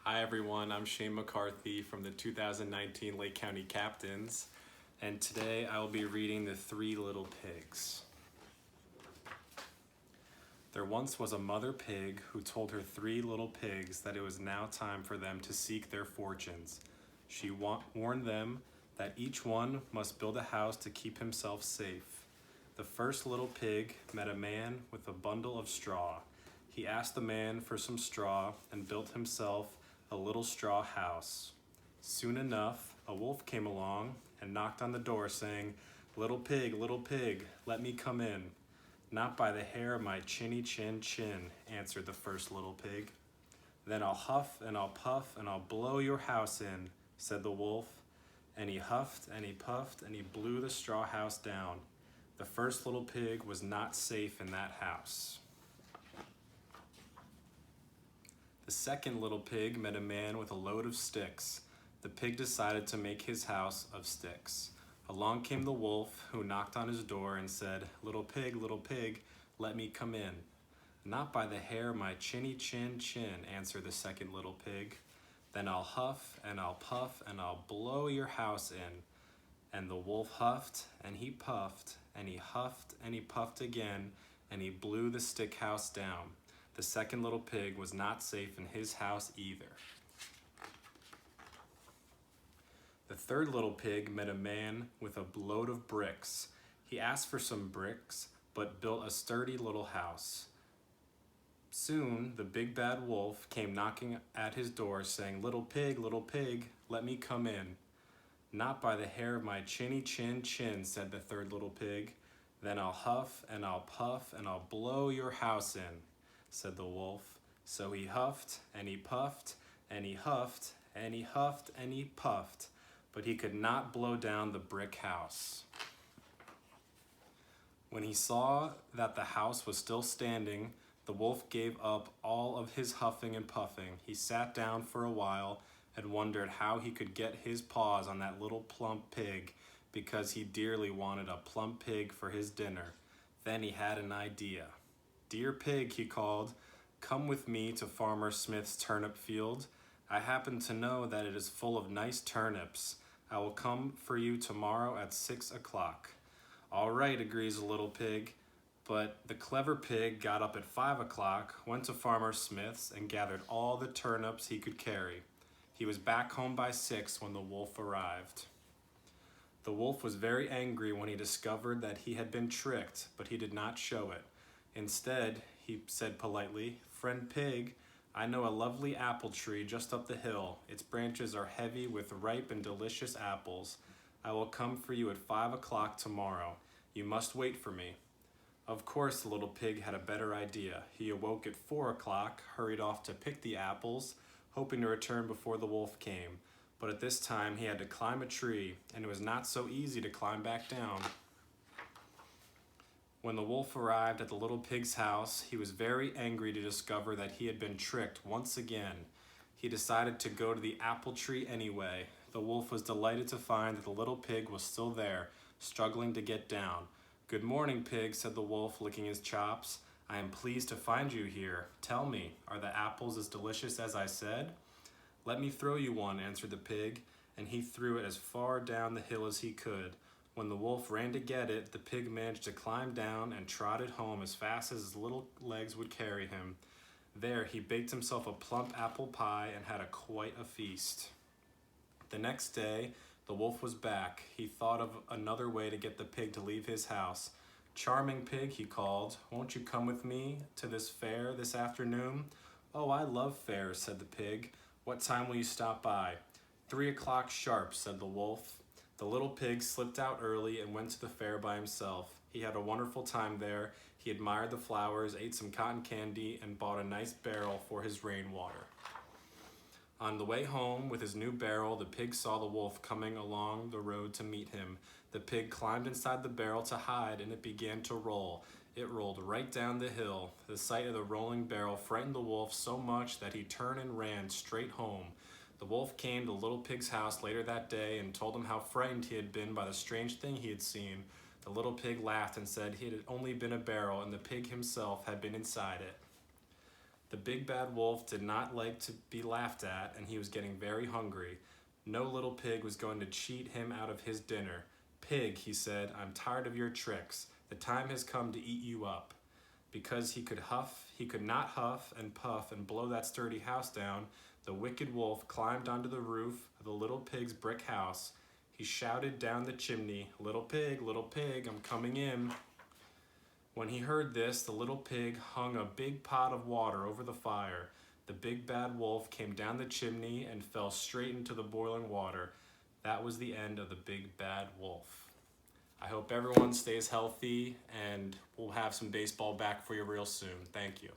Hi everyone, I'm Shane McCarthy from the 2019 Lake County Captains, and today I will be reading The Three Little Pigs. There once was a mother pig who told her three little pigs that it was now time for them to seek their fortunes. She warned them that each one must build a house to keep himself safe. The first little pig met a man with a bundle of straw. He asked the man for some straw and built himself a little straw house. Soon enough, a wolf came along and knocked on the door saying, little pig, let me come in." "Not by the hair of my chinny chin chin," answered the first little pig. "Then I'll huff and I'll puff and I'll blow your house in," said the wolf. And he huffed and he puffed and he blew the straw house down. The first little pig was not safe in that house. The second little pig met a man with a load of sticks. The pig decided to make his house of sticks. Along came the wolf, who knocked on his door and said, little pig, let me come in." "Not by the hair of my chinny chin chin," answered the second little pig. "Then I'll huff and I'll puff and I'll blow your house in." And the wolf huffed and he puffed and he huffed and he puffed again and he blew the stick house down. The second little pig was not safe in his house either. The third little pig met a man with a load of bricks. He asked for some bricks, but built a sturdy little house. Soon the big bad wolf came knocking at his door saying, little pig, let me come in." "Not by the hair of my chinny chin chin," said the third little pig. "Then I'll huff and I'll puff and I'll blow your house in," said the wolf. So he huffed and he puffed and he huffed and he huffed and he puffed, but he could not blow down the brick house. When he saw that the house was still standing, the wolf gave up all of his huffing and puffing. He sat down for a while and wondered how he could get his paws on that little plump pig, because he dearly wanted a plump pig for his dinner. Then he had an idea. "Dear pig," he called, "come with me to Farmer Smith's turnip field. I happen to know that it is full of nice turnips. I will come for you tomorrow at 6 o'clock. "All right," agrees the little pig. But the clever pig got up at 5 o'clock, went to Farmer Smith's, and gathered all the turnips he could carry. He was back home by 6 when the wolf arrived. The wolf was very angry when he discovered that he had been tricked, but he did not show it. Instead, he said politely, "Friend pig, I know a lovely apple tree just up the hill. Its branches are heavy with ripe and delicious apples. I will come for you at 5 o'clock tomorrow. You must wait for me." Of course, the little pig had a better idea. He awoke at 4 o'clock, hurried off to pick the apples, hoping to return before the wolf came. But at this time, he had to climb a tree, and it was not so easy to climb back down. When the wolf arrived at the little pig's house, he was very angry to discover that he had been tricked once again. He decided to go to the apple tree anyway. The wolf was delighted to find that the little pig was still there, struggling to get down. "Good morning, pig," said the wolf, licking his chops. "I am pleased to find you here. Tell me, are the apples as delicious as I said?" "Let me throw you one," answered the pig, and he threw it as far down the hill as he could. When the wolf ran to get it, the pig managed to climb down and trotted home as fast as his little legs would carry him. There he baked himself a plump apple pie and had quite a feast. The next day, the wolf was back. He thought of another way to get the pig to leave his house. "Charming pig," he called, "won't you come with me to this fair this afternoon?" "Oh, I love fairs," said the pig. "What time will you stop by?" 3 o'clock sharp," said the wolf. The little pig slipped out early and went to the fair by himself. He had a wonderful time there. He admired the flowers, ate some cotton candy, and bought a nice barrel for his rainwater. On the way home with his new barrel, the pig saw the wolf coming along the road to meet him. The pig climbed inside the barrel to hide, and it began to roll. It rolled right down the hill. The sight of the rolling barrel frightened the wolf so much that he turned and ran straight home. The wolf came to the little pig's house later that day and told him how frightened he had been by the strange thing he had seen. The little pig laughed and said it had only been a barrel and the pig himself had been inside it. The big bad wolf did not like to be laughed at, and he was getting very hungry. No little pig was going to cheat him out of his dinner. Pig, he said, I'm tired of your tricks. The time has come to eat you up. Because he could not huff and puff and blow that sturdy house down, the wicked wolf climbed onto the roof of the little pig's brick house. He shouted down the chimney, little pig, I'm coming in." When he heard this, the little pig hung a big pot of water over the fire. The big bad wolf came down the chimney and fell straight into the boiling water. That was the end of the big bad wolf. I hope everyone stays healthy, and we'll have some baseball back for you real soon. Thank you.